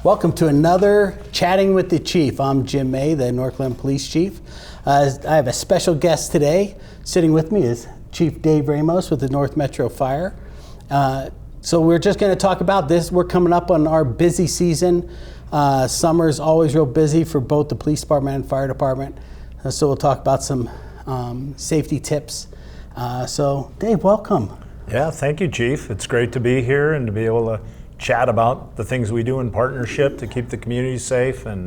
Welcome to another Chatting with the Chief. I'm Jim May, the Northglenn Police Chief. I have a special guest today. Sitting with me is Chief Dave Ramos with the North Metro Fire. So we're just going to talk about this. We're coming up on our busy season. Summer's always real busy for both the police department and fire department. So we'll talk about some safety tips. So Dave, welcome. Yeah, thank you, Chief. It's great to be here and to be able to chat about the things we do in partnership to keep the community safe. And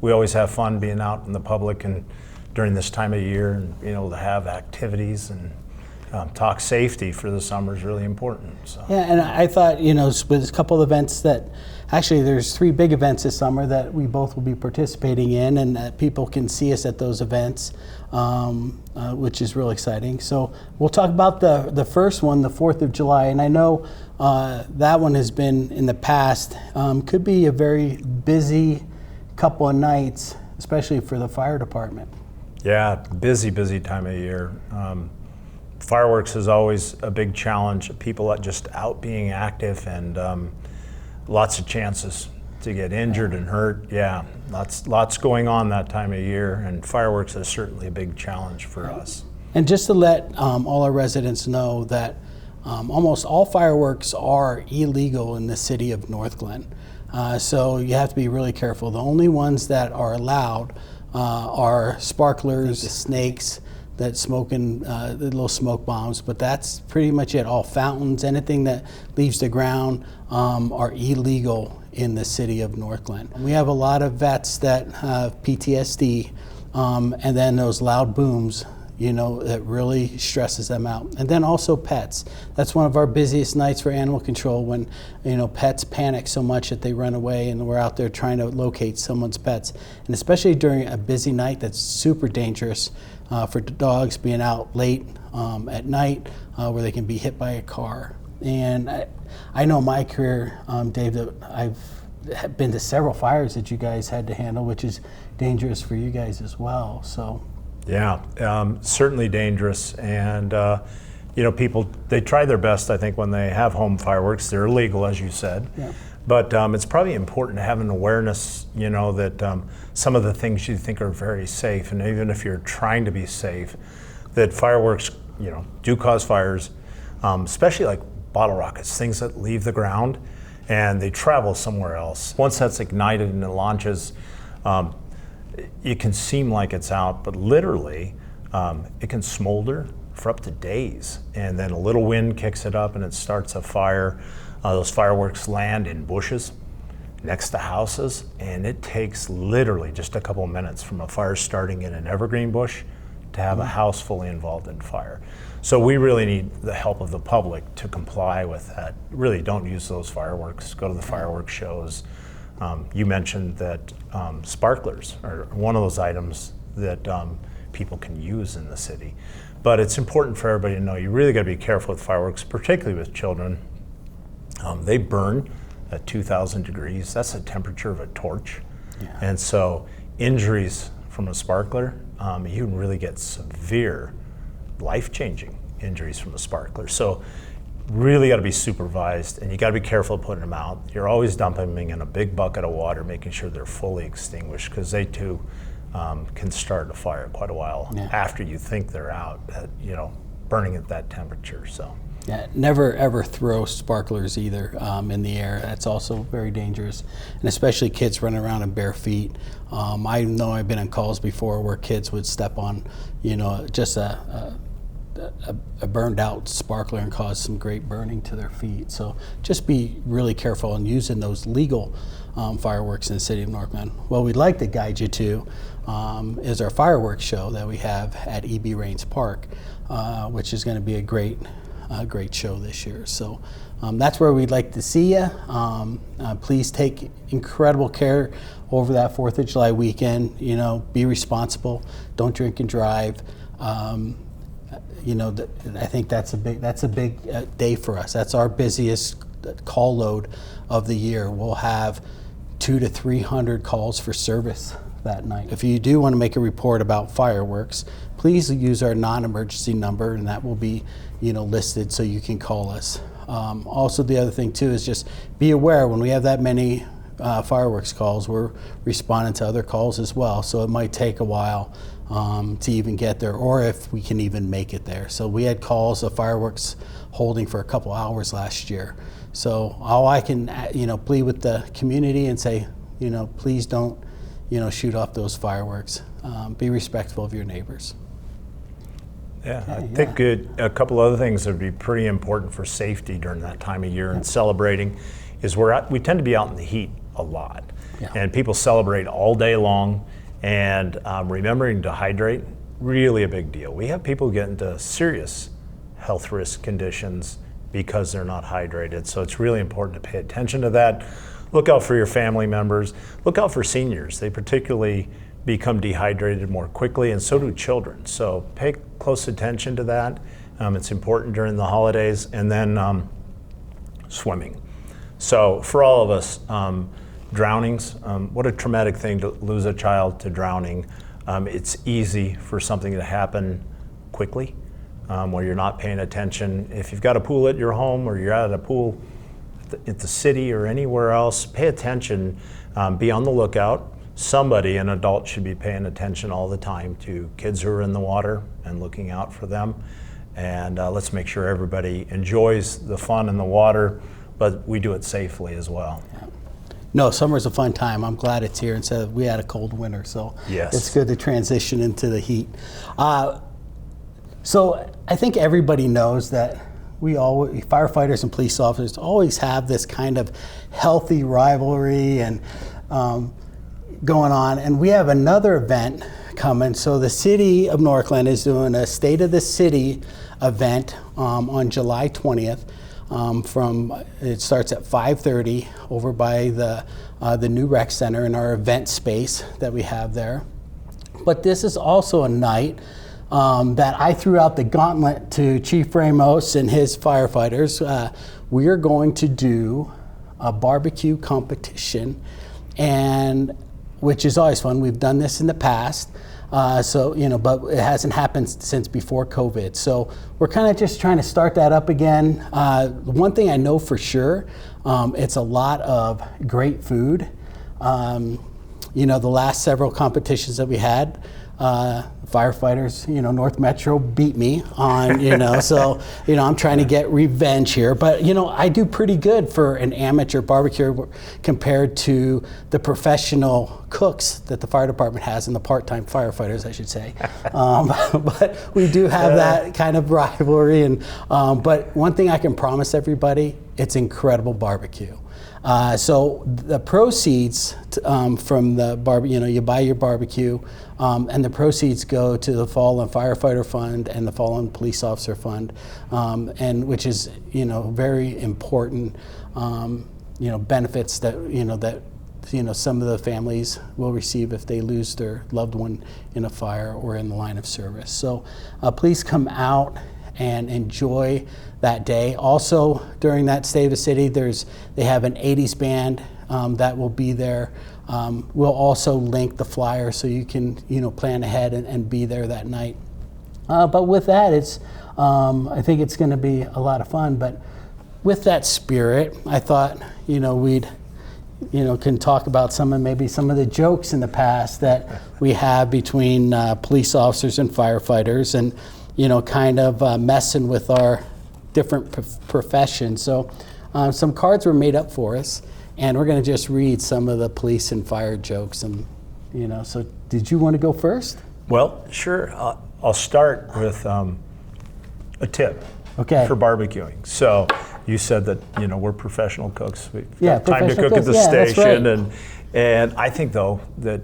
we always have fun being out in the public and during this time of year and being able to have activities and talk safety for the summer is really important. So. Yeah, and I thought, with a couple of events that, actually there's 3 big events this summer that we both will be participating in, and that people can see us at those events, which is really exciting. So we'll talk about the first one, the 4th of July, and I know that one has been in the past, could be a very busy couple of nights, especially for the fire department. Yeah, busy time of year. Fireworks is always a big challenge. People are just out being active and lots of chances to get injured and hurt. Yeah, lots going on that time of year, and fireworks is certainly a big challenge for us. And just to let all our residents know that almost all fireworks are illegal in the city of Northglenn. So you have to be really careful. The only ones that are allowed are sparklers, snakes, that smoking, the little smoke bombs, but that's pretty much it. All fountains, anything that leaves the ground are illegal in the city of Northglenn. We have a lot of vets that have PTSD, and then those loud booms, that really stresses them out. And then also pets. That's one of our busiest nights for animal control when, pets panic so much that they run away, and we're out there trying to locate someone's pets. And especially during a busy night, that's super dangerous for dogs being out late at night where they can be hit by a car. And I know my career, Dave, that I've been to several fires that you guys had to handle, which is dangerous for you guys as well. So. Yeah, certainly dangerous, and people, they try their best, I think, when they have home fireworks. They're illegal, as you said, yeah. But it's probably important to have an awareness, that some of the things you think are very safe, and even if you're trying to be safe, that fireworks, do cause fires, especially like bottle rockets, things that leave the ground and they travel somewhere else. Once that's ignited and it launches, it can seem like it's out, but literally it can smolder for up to days, and then a little wind kicks it up and it starts a fire. Those fireworks land in bushes next to houses, and it takes literally just a couple of minutes from a fire starting in an evergreen bush to have a house fully involved in fire. So we really need the help of the public to comply with that. Really don't use those fireworks. Go to the fireworks shows. You mentioned that sparklers are one of those items that people can use in the city. But it's important for everybody to know you really got to be careful with fireworks, particularly with children. They burn at 2,000 degrees. That's the temperature of a torch. Yeah. And so injuries from a sparkler, you can really get severe, life-changing injuries from a sparkler. So really got to be supervised, and you got to be careful putting them out. You're always dumping them in a big bucket of water, making sure they're fully extinguished, because they too can start a fire quite a while after you think they're out, burning at that temperature. So. Yeah, never ever throw sparklers either in the air. That's also very dangerous, and especially kids running around in bare feet. I know I've been on calls before where kids would step on, just a burned out sparkler and cause some great burning to their feet. So just be really careful in using those legal fireworks in the city of Northglenn. What we'd like to guide you to is our fireworks show that we have at E.B. Raines Park, which is going to be a great show this year. So that's where we'd like to see you. Please take incredible care over that 4th of July weekend. Be responsible. Don't drink and drive. I think that's a big day for us. That's our busiest call load of the year. We'll have 200 to 300 calls for service that night. If you do want to make a report about fireworks, please use our non-emergency number, and that will be listed so you can call us. Also, the other thing too is just be aware when we have that many fireworks calls, we're responding to other calls as well. So it might take a while to even get there, or if we can even make it there. So we had calls of fireworks holding for a couple hours last year. So all I can, plead with the community and say, please don't, shoot off those fireworks. Be respectful of your neighbors. Yeah, I think a couple other things that would be pretty important for safety during that time of year and celebrating is we tend to be out in the heat a lot. Yeah. And people celebrate all day long, and remembering to hydrate, really a big deal. We have people get into serious health risk conditions because they're not hydrated. So it's really important to pay attention to that. Look out for your family members. Look out for seniors. They particularly become dehydrated more quickly, and so do children. So pay close attention to that. It's important during the holidays. And then swimming. So for all of us, drownings, what a traumatic thing to lose a child to drowning. It's easy for something to happen quickly where you're not paying attention. If you've got a pool at your home or you're at a pool at the city or anywhere else, pay attention, be on the lookout. Somebody, an adult, should be paying attention all the time to kids who are in the water and looking out for them. And let's make sure everybody enjoys the fun in the water, but we do it safely as well. Yeah. No, summer's a fun time. I'm glad it's here instead of we had a cold winter, so yes. It's good to transition into the heat. So I think everybody knows that firefighters and police officers always have this kind of healthy rivalry and going on, and we have another event coming. So the city of Northglenn is doing a State of the City event on July 20th. It starts at 5:30 over by the new rec center in our event space that we have there. But this is also a night that I threw out the gauntlet to Chief Ramos and his firefighters. We are going to do a barbecue competition, and which is always fun. We've done this in the past, but it hasn't happened since before COVID. So we're kind of just trying to start that up again. One thing I know for sure, it's a lot of great food. The last several competitions that we had, firefighters, North Metro beat me on, so, I'm trying to get revenge here. But, I do pretty good for an amateur barbecue compared to the professional cooks that the fire department has and the part-time firefighters, I should say. But we do have that kind of rivalry. But one thing I can promise everybody, it's incredible barbecue. So the proceeds from the barbecue, you buy your barbecue, and the proceeds go to the Fallen Firefighter Fund and the Fallen Police Officer Fund, and which is very important benefits that some of the families will receive if they lose their loved one in a fire or in the line of service. So please come out and enjoy that day. Also, during that State of the City, they have an 80s band that will be there. We'll also link the flyer so you can plan ahead and be there that night. But with that, I think it's going to be a lot of fun. But with that spirit, I thought we'd can talk about maybe some of the jokes in the past that we have between police officers and firefighters, and kind of messing with our different professions. So some cards were made up for us, and we're going to just read some of the police and fire jokes. And so did you want to go first? Well, sure. I'll start with a tip for barbecuing. So you said that we're professional cooks. We've got time to cook at the station, right. and I think though that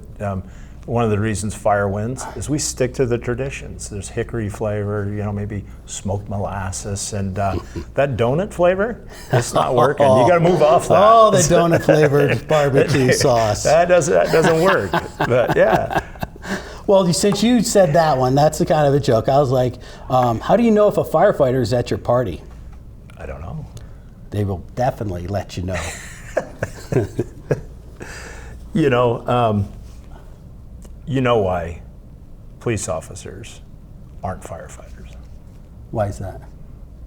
one of the reasons fire wins is we stick to the traditions. There's hickory flavor, maybe smoked molasses, and that donut flavor, it's not working. You got to move off that. Oh, the donut flavored barbecue sauce. That doesn't work. But yeah. Well, since you said that one, that's the kind of a joke. I was like, how do you know if a firefighter is at your party? I don't know. They will definitely let you know. You know why police officers aren't firefighters? Why is that?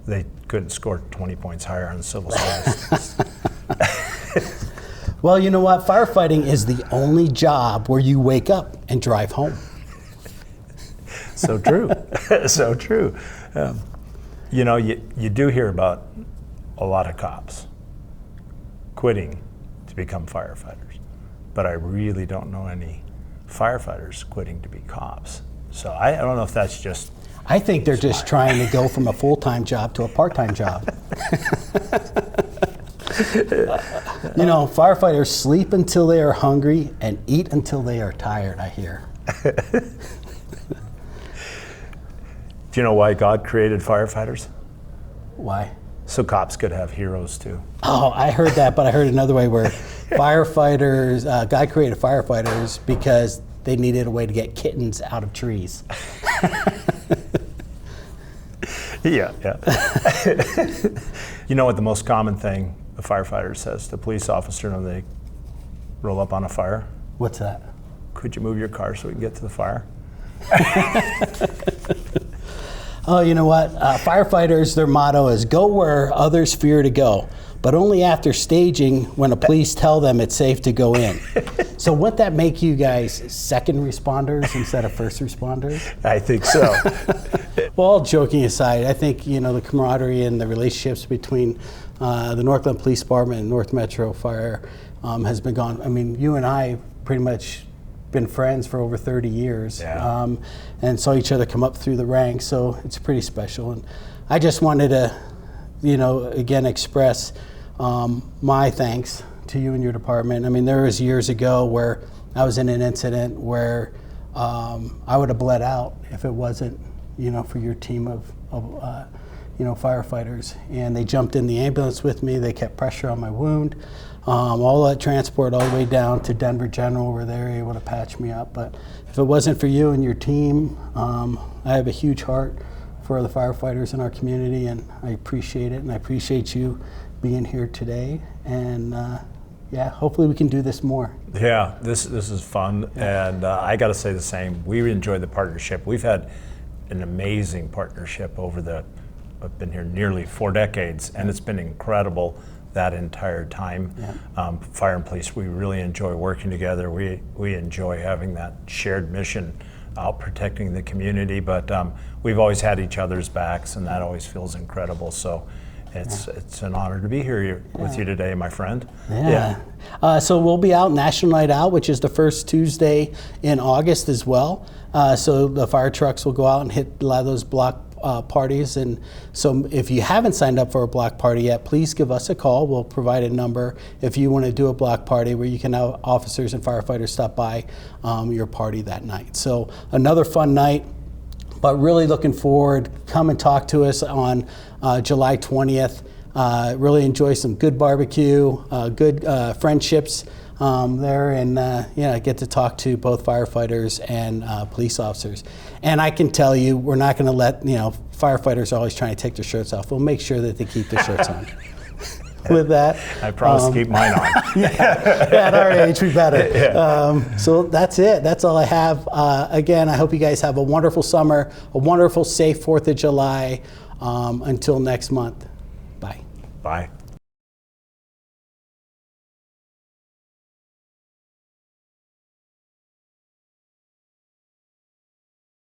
They couldn't score 20 points higher on civil service. Well, you know what? Firefighting is the only job where you wake up and drive home. So true. So true. You know, you do hear about a lot of cops quitting to become firefighters, but I really don't know any firefighters quitting to be cops. So I don't know if that's just... I think they're just trying to go from a full-time job to a part-time job. You know, firefighters sleep until they are hungry and eat until they are tired, I hear. Do you know why God created firefighters? Why? So cops could have heroes too. Oh, I heard that, but I heard another way where firefighters, God created firefighters because they needed a way to get kittens out of trees. Yeah. You know what the most common thing a firefighter says to a police officer when they roll up on a fire? What's that? Could you move your car so we can get to the fire? Oh, you know what? Firefighters, their motto is go where others fear to go, but only after staging when the police tell them it's safe to go in. So wouldn't that make you guys second responders instead of first responders? I think so. Well, all joking aside, I think, you know, the camaraderie and the relationships between the Northglenn Police Department and North Metro Fire has been gone. I mean, you and I pretty much been friends for over 30 years, yeah. And saw each other come up through the ranks, so it's pretty special. And I just wanted to, you know, again express my thanks to you and your department. I mean, there was years ago where I was in an incident where I would have bled out if it wasn't, you know, for your team of you know, firefighters. And they jumped in the ambulance with me. They kept pressure on my wound. All that transport all the way down to Denver General where they were able to patch me up. But if it wasn't for you and your team, I have a huge heart for the firefighters in our community, and I appreciate it. And I appreciate you being here today. And yeah, hopefully we can do this more. Yeah, this is fun. Yeah. And I got to say the same. We enjoy the partnership. We've had an amazing partnership I've been here nearly 4 decades, and it's been incredible that entire time. Yeah. Fire and police, we really enjoy working together. We enjoy having that shared mission out protecting the community, but we've always had each other's backs, and that always feels incredible. So it's an honor to be here with you today, my friend. Yeah. So we'll be out National Night Out, which is the first Tuesday in August as well. So the fire trucks will go out and hit a lot of those block parties. And so if you haven't signed up for a block party yet, please give us a call. We'll provide a number if you want to do a block party where you can have officers and firefighters stop by your party that night. So another fun night, but really looking forward. Come and talk to us on July 20th. Really enjoy some good barbecue, good friendships there, and get to talk to both firefighters and police officers. And I can tell you, we're not going to let, firefighters are always trying to take their shirts off. We'll make sure that they keep their shirts on. With that, I promise to keep mine on. At our age, we better. Yeah. So that's it. That's all I have. Again, I hope you guys have a wonderful summer, a wonderful, safe 4th of July. Until next month. Bye. Bye.